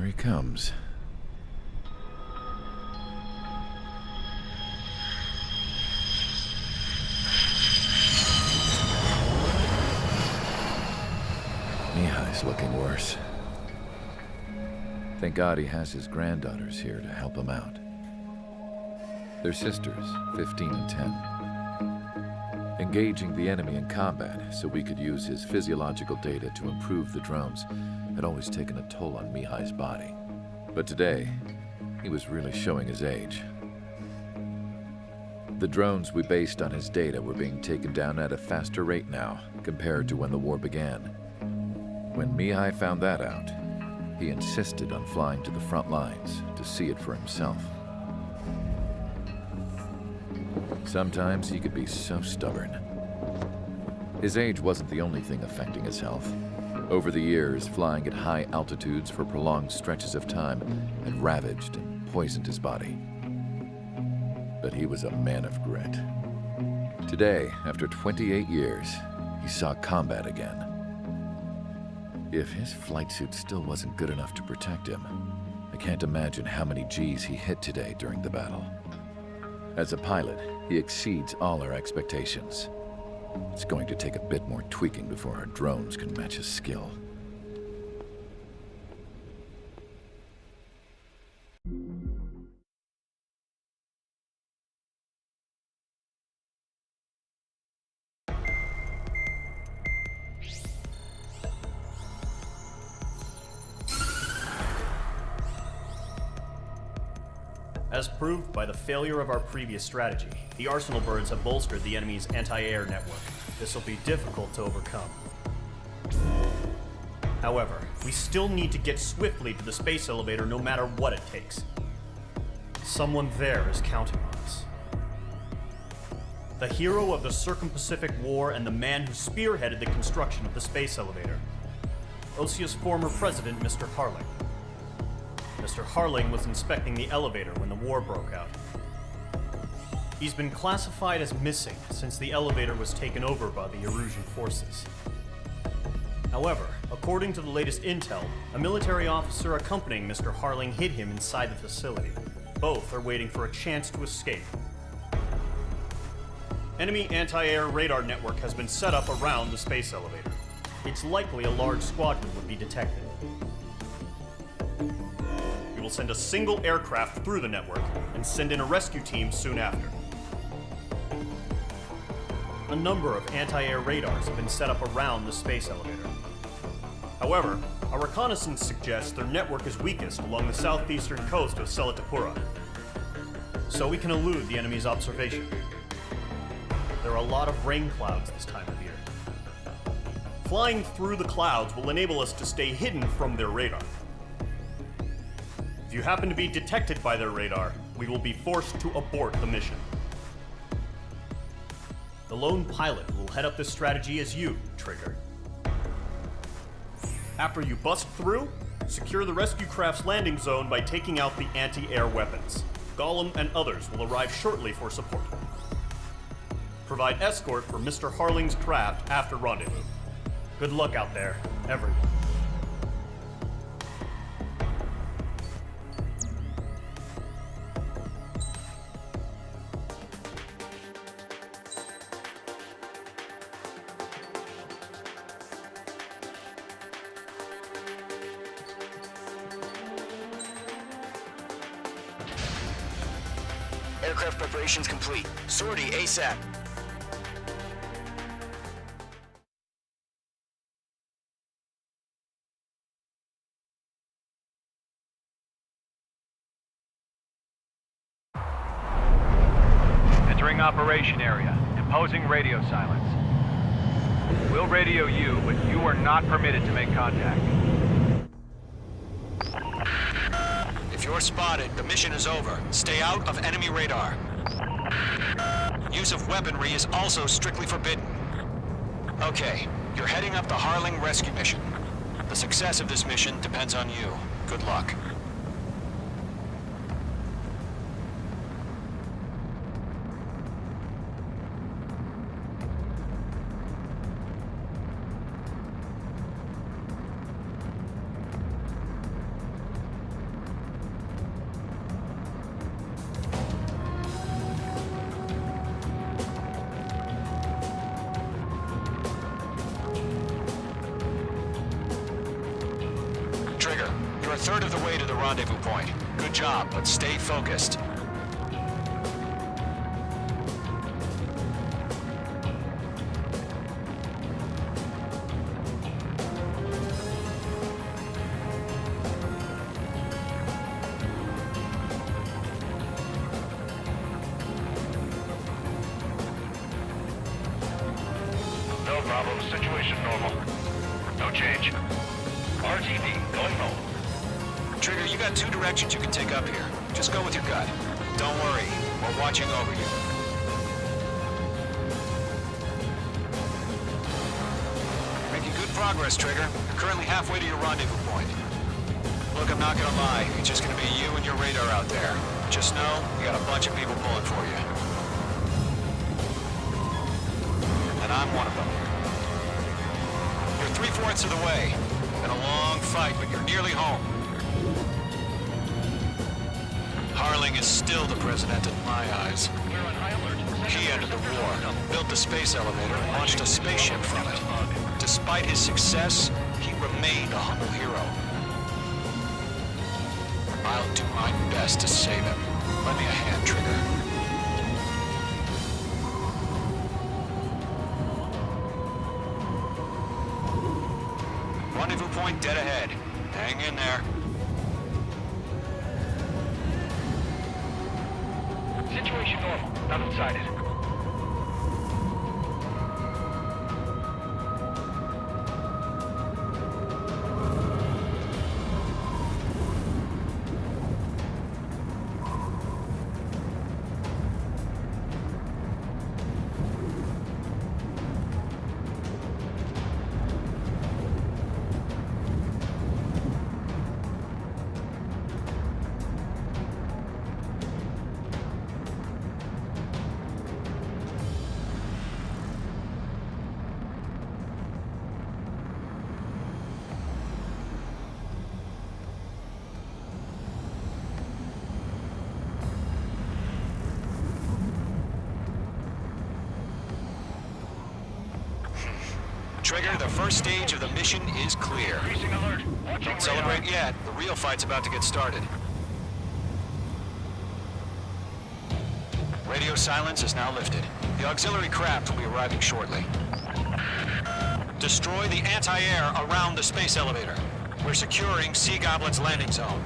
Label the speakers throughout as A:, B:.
A: Here he comes. Mihai's looking worse. Thank God he has his granddaughters here to help him out. They're sisters, 15 and 10. Engaging the enemy in combat so we could use his physiological data to improve the drones had always taken a toll on Mihai's body. But today, he was really showing his age. The drones we based on his data were being taken down at a faster rate now compared to when the war began. When Mihai found that out, he insisted on flying to the front lines to see it for himself. Sometimes he could be so stubborn. His age wasn't the only thing affecting his health. Over the years, flying at high altitudes for prolonged stretches of time had ravaged and poisoned his body. But he was a man of grit. Today, after 28 years, he saw combat again. If his flight suit still wasn't good enough to protect him, I can't imagine how many Gs he hit today during the battle. As a pilot, he exceeds all our expectations. It's going to take a bit more tweaking before our drones can match his skill.
B: As proved by the failure of our previous strategy, the Arsenal birds have bolstered the enemy's anti-air network. This will be difficult to overcome. However, we still need to get swiftly to the space elevator no matter what it takes. Someone there is counting on us. The hero of the Circum-Pacific War and the man who spearheaded the construction of the space elevator. Osia's former president, Mr. Harling. Mr. Harling was inspecting the elevator when the war broke out. He's been classified as missing since the elevator was taken over by the Erusian forces. However, according to the latest intel, a military officer accompanying Mr. Harling hid him inside the facility. Both are waiting for a chance to escape. Enemy anti-air radar network has been set up around the space elevator. It's likely a large squadron would be detected. We will send a single aircraft through the network and send in a rescue team soon after. A number of anti-air radars have been set up around the space elevator. However, our reconnaissance suggests their network is weakest along the southeastern coast of Selatapura, so we can elude the enemy's observation. There are a lot of rain clouds this time of year. Flying through the clouds will enable us to stay hidden from their radar. If you happen to be detected by their radar, we will be forced to abort the mission. The lone pilot will head up this strategy as you, Trigger. After you bust through, secure the rescue craft's landing zone by taking out the anti-air weapons. Gollum and others will arrive shortly for support. Provide escort for Mr. Harling's craft after rendezvous. Good luck out there, everyone.
C: Aircraft preparations complete. Sortie ASAP.
D: Entering operation area. Imposing radio silence. We'll radio you, but you are not permitted to make contact.
C: If you're spotted, the mission is over. Stay out of enemy radar. Use of weaponry is also strictly forbidden. Okay, you're heading up the Harling rescue mission. The success of this mission depends on you. Good luck. You're a third of the way to the rendezvous point. Good job, but stay focused.
E: No problem. Situation normal. No change. RTD, going home.
C: Trigger, you got two directions you can take up here. Just go with your gut. Don't worry, we're watching over you. Making good progress, Trigger. You're currently halfway to your rendezvous point. Look, I'm not gonna lie. It's just gonna be you and your radar out there. Just know, you got a bunch of people pulling for you. And I'm one of them. You're 3/4 of the way. Been a long fight, but you're nearly home. Harling is still the president in my eyes. He ended the war, built the space elevator, and launched a spaceship from it. Despite his success, he remained a humble hero. I'll do my best to save him. Lend me a hand, Trigger. Rendezvous point dead ahead. Hang in there.
E: Situation normal. Nothing sighted.
C: Trigger, the first stage of the mission is clear.
E: Increasing alert. Watching
C: Don't celebrate yet. The real fight's about to get started. Radio silence is now lifted. The auxiliary craft will be arriving shortly. Destroy the anti-air around the space elevator. We're securing Sea Goblin's landing zone.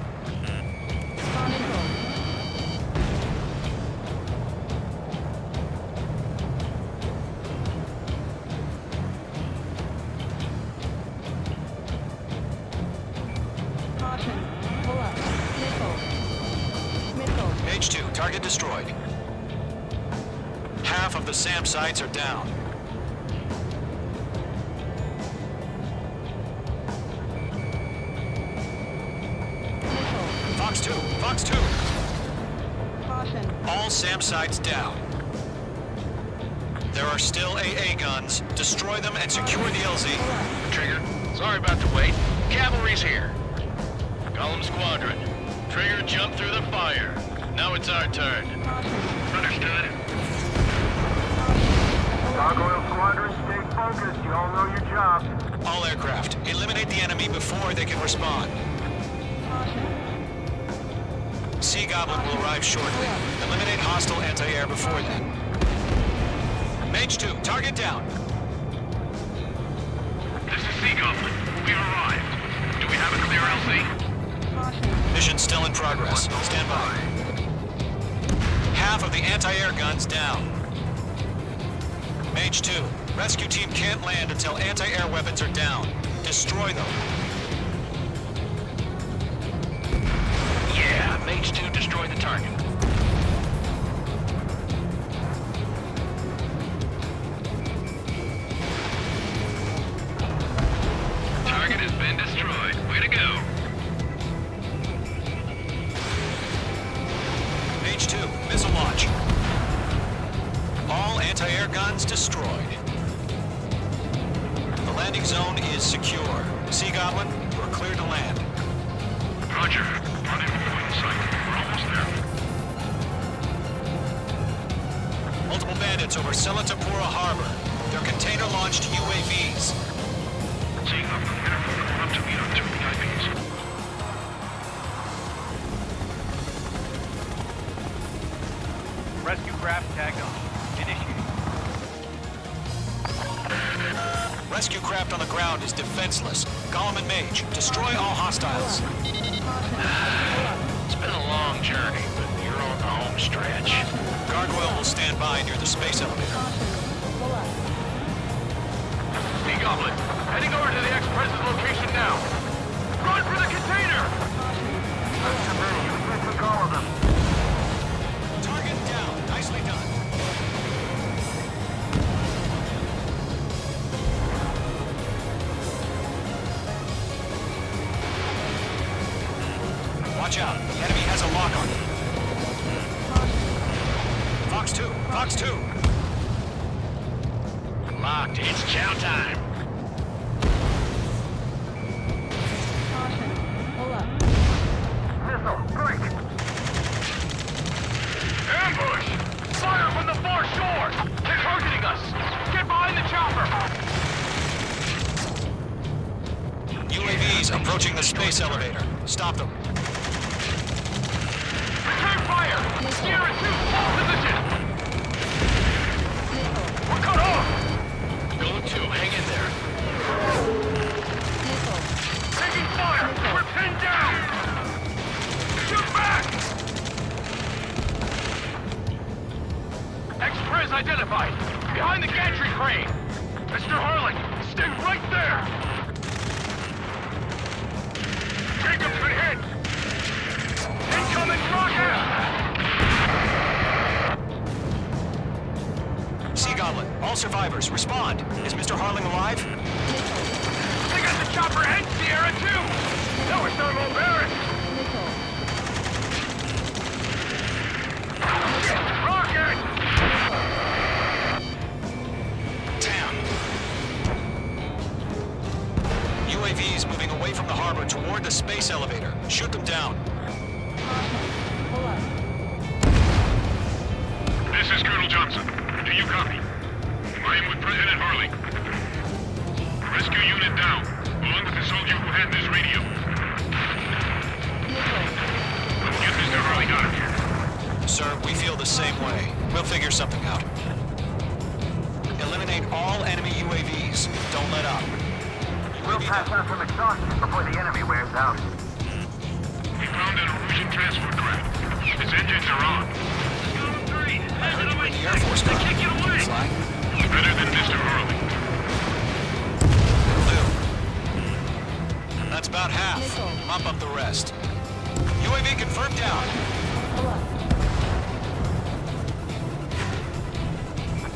C: H2, target destroyed. Half of the SAM sites are down. Fox 2, Fox 2. All SAM sites down. There are still AA guns. Destroy them and secure the LZ.
E: Trigger, sorry about the wait. Cavalry's here. Column Squadron. Trigger jumped through the fire. Now it's our turn. Understood.
F: Gargoyle Squadron, stay focused. You all know your job.
C: All aircraft, eliminate the enemy before they can respond. Sea Goblin will arrive shortly. Eliminate hostile anti-air before then. Mage 2, target down.
E: This is Sea Goblin. We arrived. Do we have a clear LZ?
C: Mission still in progress. Stand by. Half of the anti-air guns down. Mage 2, rescue team can't land until anti-air weapons are down. Destroy them.
E: Yeah, Mage 2 destroyed the target. Target has been destroyed. Way to go.
C: Mage 2, missile launch. All anti-air guns destroyed. The landing zone is secure. Sea Goblin, you are cleared to land.
E: Roger. Rendezvous point in sight. We're almost there.
C: Multiple bandits over Selatapura Harbor. They're container-launched UAVs.
E: Sea Goblin, we're going up to meet our two VIPs.
C: defenseless. Gollum and Mage, destroy all hostiles.
E: It's been a long journey, but you're on the home stretch.
C: Gargoyle will stand by near the space elevator.
D: Goblin, heading over to the Express's location now. Run for the container!
F: That's too many. We can't take all of them.
C: Target down. Nicely done. Watch out. The enemy has a lock on you. Fox 2. Fox 2.
E: Locked. It's chow time.
F: Missile, break!
D: Ambush! Fire from the far shore! They're targeting us! Get behind the chopper!
C: UAVs approaching the space elevator. Stop them.
D: Return fire! Sierra 2, hold position! We're cut off!
E: Go 2, hang in there.
D: Taking fire! We're pinned down! Shoot back! Express identified! Behind the gantry crane! Mr. Harlan, stay right there! Jacob's been hit! Incoming rocket!
C: Sea Goblin, all survivors, respond. Is Mr. Harling alive?
D: They got the chopper and Sierra 2! Now we're thermal barracks! Rocket!
C: Damn. UAVs moving away from the harbor toward the space elevator. Shoot them down.
G: This is Colonel Johnson. Do you copy? I am with President Harling. Rescue unit down, along with the soldier who had this radio. Let's get Mr. Harling out of here.
C: Sir, we feel the same way. We'll figure something out. Eliminate all enemy UAVs. Don't let up.
F: We'll pass out from exhaustion before the enemy wears out.
G: We found an Erusian transport craft. Its engines are on.
C: I heard you were in the Air Force. They kick you away. Flying?
G: Better than Mr. Harling.
C: Will do. That's about half. Mop up the rest. UAV confirmed down.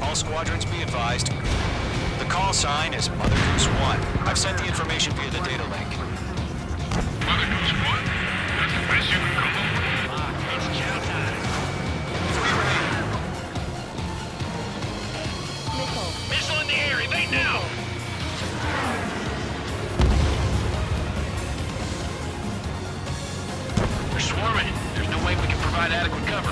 C: All squadrons be advised. The call sign is Mother Goose 1. I've sent the information via the data link.
G: Mother Goose 1? That's the best you can come up with.
E: It's chow time.
C: 3 remaining.
E: Missile in the air. Evade now. They're swarming. There's no way we can provide adequate cover.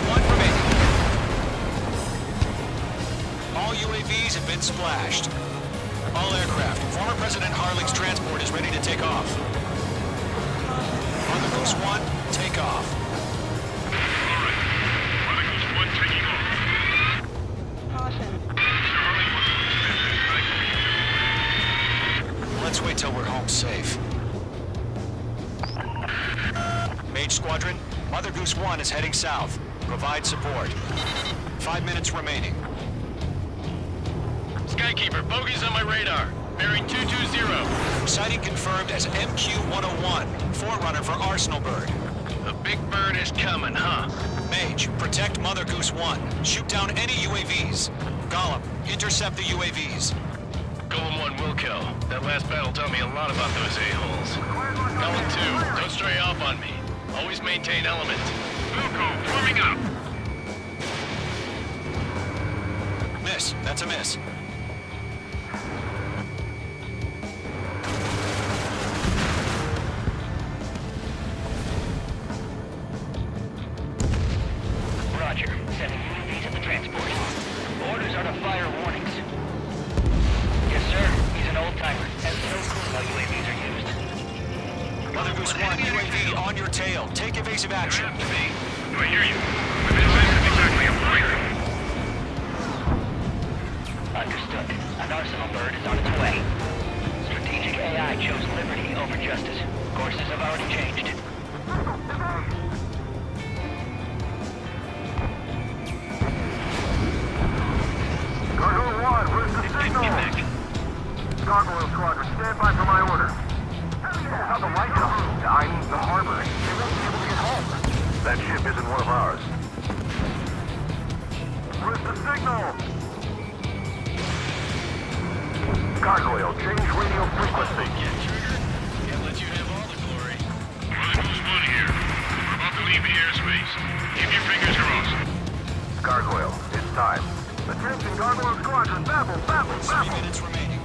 C: One remaining. All UAVs have been splashed. All aircraft. Former President Harling's transport is ready to take off. Mother Goose 1, take off.
G: All right. Mother Goose 1 taking off. Mr. Harling wants to extend this.
C: Let's wait till we're home safe. Mage Squadron, Mother Goose 1 is heading south. Provide support. 5 minutes remaining.
E: Skykeeper, bogeys on my radar. Bearing 220.
C: Sighting confirmed as MQ-101, forerunner for Arsenal Bird.
E: The big bird is coming, huh?
C: Mage, protect Mother Goose 1. Shoot down any UAVs. Gollum, intercept the UAVs.
E: Golem 1 will kill. That last battle taught me a lot about those a-holes. Golem 2, don't stray off on me. Always maintain element.
G: Wilco, forming up.
C: Miss. That's a miss. Mother Goose 1, UAV on your tail. Take evasive action.
G: I hear you. But this isn't exactly a fighter.
H: Understood. An arsenal bird is on its way. Strategic AI chose liberty over justice. Courses have already changed.
F: Gargoyle 1, where's the signal? Gargoyle Squadron, stand by for my order. How the lights are? I need the harbor. They won't be able to get home. That ship isn't one of ours. Where's the signal? Gargoyle, change radio frequency.
E: Can't let you have all the glory.
G: Mother Goose 1 here. We're about to leave the airspace. Keep your fingers crossed.
F: Gargoyle, it's time. Attention, Gargoyle Squadron, babble, babble,
C: 3
F: babble.
C: minutes remaining.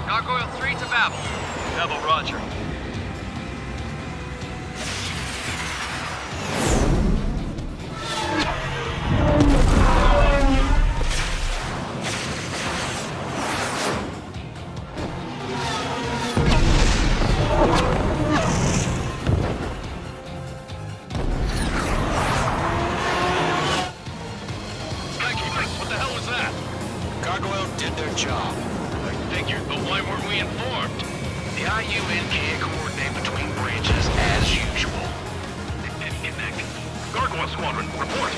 D: Gargoyle 3 to Babel. Babel, roger.
E: What the hell was that?
C: Gargoyle did their job.
E: I figured, but why weren't we informed? The IUN can't coordinate between branches as usual.
G: Gargoyle Squadron, report.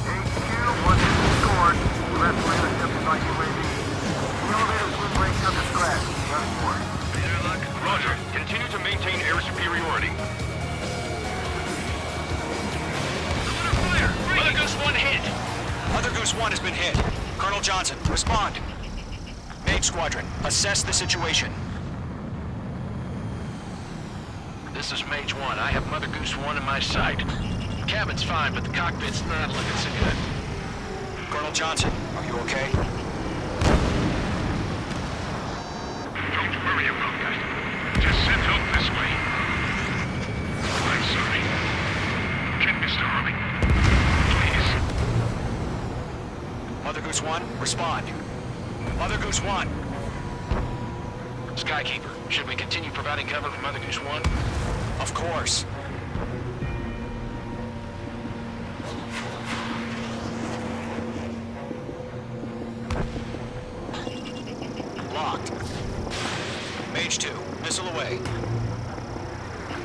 F: HQ, one hit scored. Rest leadership is on UAV. The elevator's wind breaks up to scratch. Nothing more.
G: Roger. Continue to maintain air superiority.
E: Mother Goose 1 hit!
C: Mother Goose 1 has been hit. Colonel Johnson, respond. Mage Squadron, assess the situation.
E: This is Mage 1. I have Mother Goose 1 in my sight. Cabin's fine, but the cockpit's not looking so good.
C: Colonel Johnson, are you okay?
G: Don't worry about that. Just send help this way. I'm sorry. Get Mr. Harley. Please.
C: Mother Goose 1, respond. Mother Goose 1.
E: Skykeeper, should we continue providing cover for Mother Goose 1?
C: Of course. Locked. Mage 2, missile away.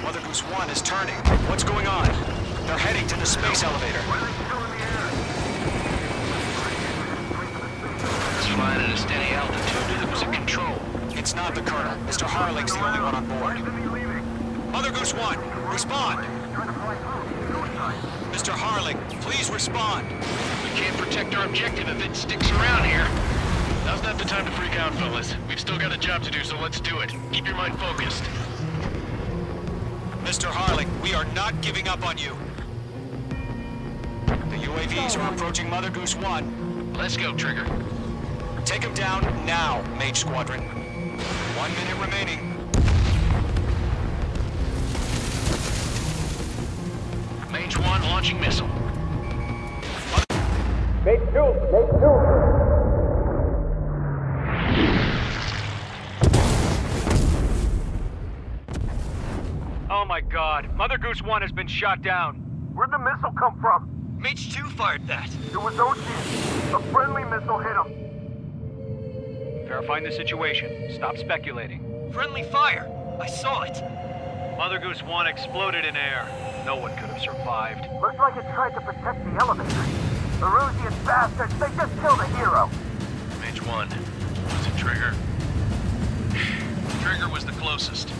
C: Mother Goose 1 is turning. What's going on? They're heading to the space elevator.
E: It's flying at a steady altitude. It was at control.
C: It's not the Colonel. Mr. Harling's the only one on board. Mother Goose 1, respond. Mr. Harling, please respond.
E: We can't protect our objective if it sticks around here. Now's not the time to freak out, fellas. We've still got a job to do, so let's do it. Keep your mind focused.
C: Mr. Harling, we are not giving up on you. The UAVs are approaching Mother Goose 1.
E: Let's go, Trigger.
C: Take him down now, Mage Squadron. 1 minute remaining.
E: Mage 1 launching missile.
D: Oh my god. Mother Goose 1 has been shot down.
F: Where'd the missile come from?
H: Mage 2 fired that.
F: It was Ocean. A friendly missile hit him.
D: Verifying the situation. Stop speculating.
H: Friendly fire. I saw it.
D: Mother Goose 1 exploded in air. No one could have survived.
F: Looks like it tried to protect the elevator. Erusian bastards, they just killed a hero.
E: Mage 1. Was it Trigger? Trigger was the closest.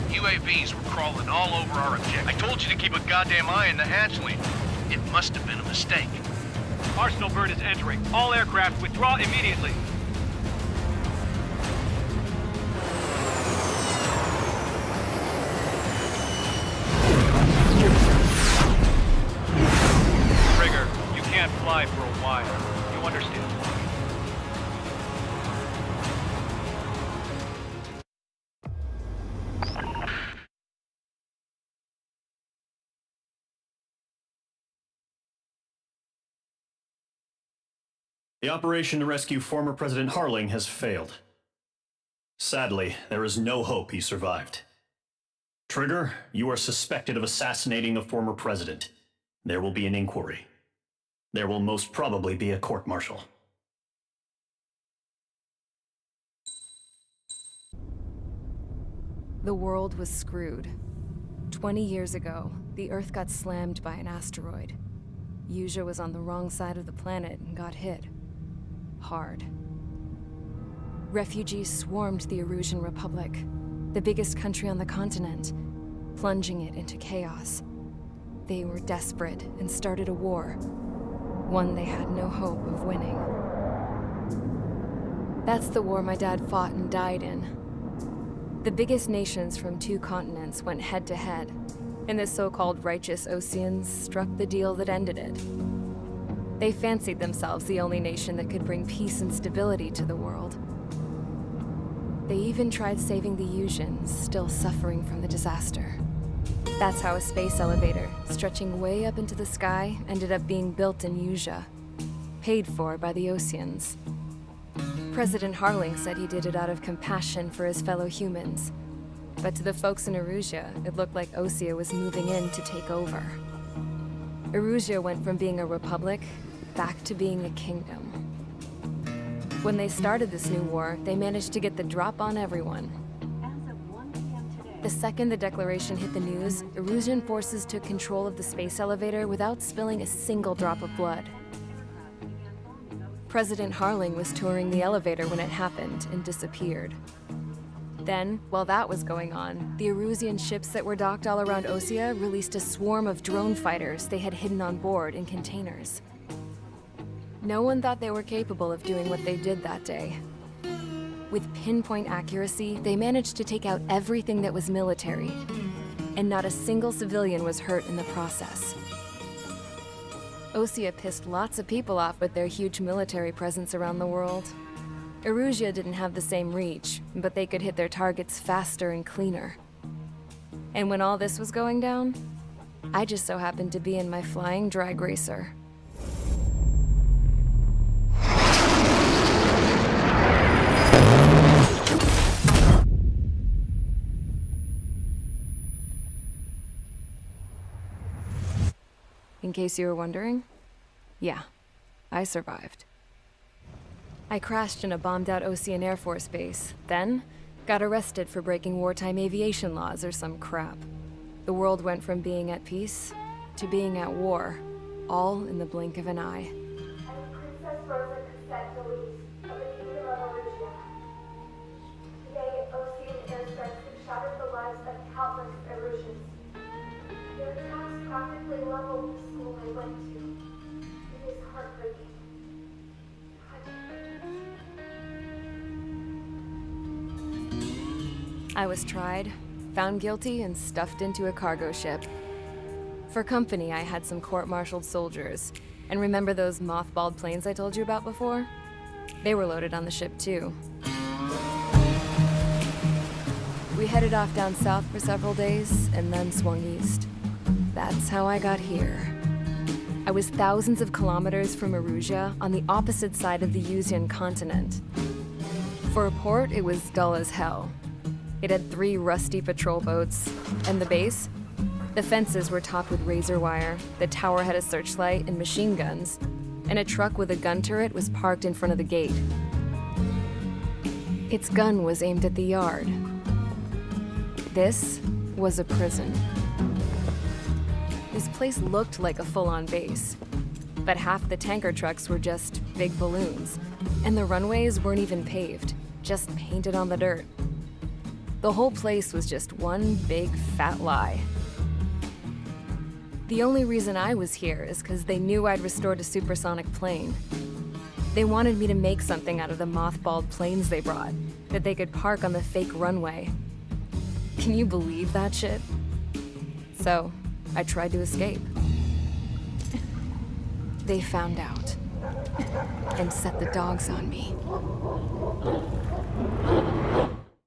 E: UAVs were crawling all over our objective. I told you to keep a goddamn eye in the hatchling. It must have been a mistake.
D: Arsenal bird is entering. All aircraft withdraw immediately. Trigger, you can't fly for a while. You understand?
B: The operation to rescue former President Harling has failed. Sadly, there is no hope he survived. Trigger, you are suspected of assassinating a former president. There will be an inquiry. There will most probably be a court-martial.
I: The world was screwed. 20 years ago, the Earth got slammed by an asteroid. Usha was on the wrong side of the planet and got hit. Hard. Refugees swarmed the Erusian Republic, the biggest country on the continent, plunging it into chaos. They were desperate and started a war, one they had no hope of winning. That's the war my dad fought and died in. The biggest nations from 2 continents went head-to-head, and the so-called righteous Oseans struck the deal that ended it. They fancied themselves the only nation that could bring peace and stability to the world. They even tried saving the Usians, still suffering from the disaster. That's how a space elevator, stretching way up into the sky, ended up being built in Usha, paid for by the Oseans. President Harling said he did it out of compassion for his fellow humans. But to the folks in Erusia, it looked like Osea was moving in to take over. Erusia went from being a republic back to being a kingdom. When they started this new war, they managed to get the drop on everyone. The second the declaration hit the news, Erusian forces took control of the space elevator without spilling a single drop of blood. President Harling was touring the elevator when it happened and disappeared. Then, while that was going on, the Erusian ships that were docked all around Osea released a swarm of drone fighters they had hidden on board in containers. No one thought they were capable of doing what they did that day. With pinpoint accuracy, they managed to take out everything that was military, and not a single civilian was hurt in the process. Osea pissed lots of people off with their huge military presence around the world. Erusia didn't have the same reach, but they could hit their targets faster and cleaner. And when all this was going down, I just so happened to be in my flying drag racer. In case you were wondering, yeah, I survived. I crashed in a bombed-out Osean Air Force base, then got arrested for breaking wartime aviation laws or some crap. The world went from being at peace to being at war, all in the blink of an eye.
J: Princess Rosa consent release of the Kingdom of Erusia. Today, Osean airstrikes have shattered the lives of countless Erusians. Their attacks practically leveled the school I went to. It is heartbreaking.
I: I was tried, found guilty, and stuffed into a cargo ship. For company, I had some court-martialed soldiers. And remember those mothballed planes I told you about before? They were loaded on the ship too. We headed off down south for several days, and then swung east. That's how I got here. I was thousands of kilometers from Erusia, on the opposite side of the Usian continent. For a port, it was dull as hell. It had 3 rusty patrol boats, and the base? The fences were topped with razor wire, the tower had a searchlight and machine guns, and a truck with a gun turret was parked in front of the gate. Its gun was aimed at the yard. This was a prison. This place looked like a full-on base, but half the tanker trucks were just big balloons, and the runways weren't even paved, just painted on the dirt. The whole place was just one big fat lie. The only reason I was here is because they knew I'd restored a supersonic plane. They wanted me to make something out of the mothballed planes they brought, that they could park on the fake runway. Can you believe that shit? So, I tried to escape. They found out, and set the dogs on me.